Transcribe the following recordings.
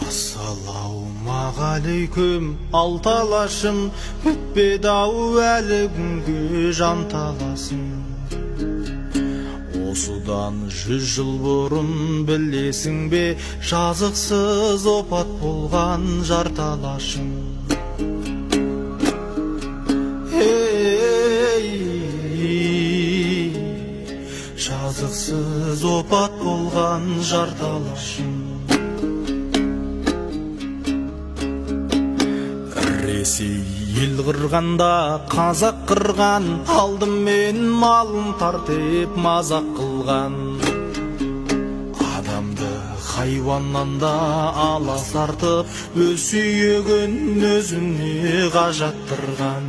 Ассалаумағалейкум алталашым, бітпеді-ау әлі күнге жанталасым. Осыдан 100 жыл бұрын білесің бе, жазықсыз опат болған жарталашым. Жазықсыз опат болған жарталашым. Ресей ел қырғанда қазақ қырған, алдым мен малын тартып мазақ қылған. Адамды хайуаннан да алас артып, өз сүйегін өзіне қажаттырған.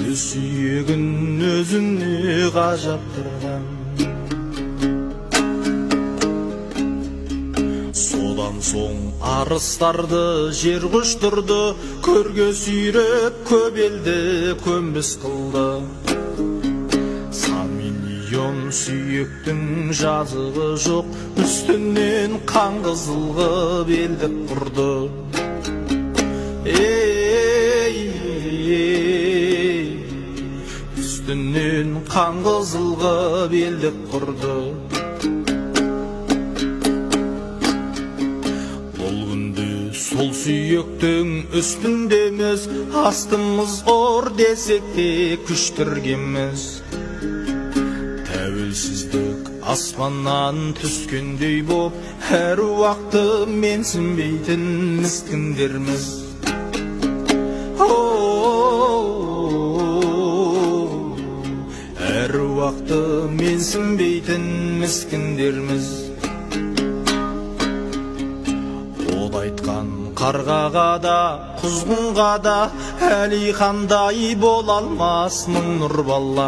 Өз сүйегін өзіне қажаттырған. Содан соң арыстарды жер құштырды, көрге сүйреп көп елді көмбіс қылды. Сан миллион сүйектің жазығы жоқ, үстінен қан қызылғы белдік құрды. Үстінен қан қызылғы белдік құрды. Сол сүйектің үстіндеміз, астымыз ор десек те күштіргеміз. Тәуелсіздік аспаннан түскендей боп, әр уақыты менсінбейтін міскіндерміз. Әр уақыты менсінбейтін міскіндерміз. Айтқан қарғаға да, құзғынға да, Әлихандай бола алмас мың нұр бала.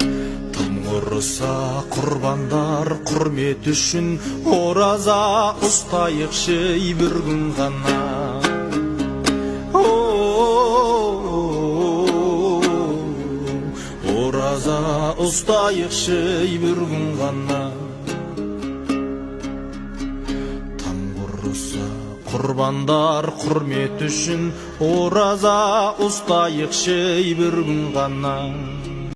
Тым құрыса құрбандар құрмет үшін, ораза ұстайықшы бір күн ғана. Ораза ұстайықшы бір күн ғана. Құрбандар құрмет үшін, ораза ұстайықшы бір күн ғана.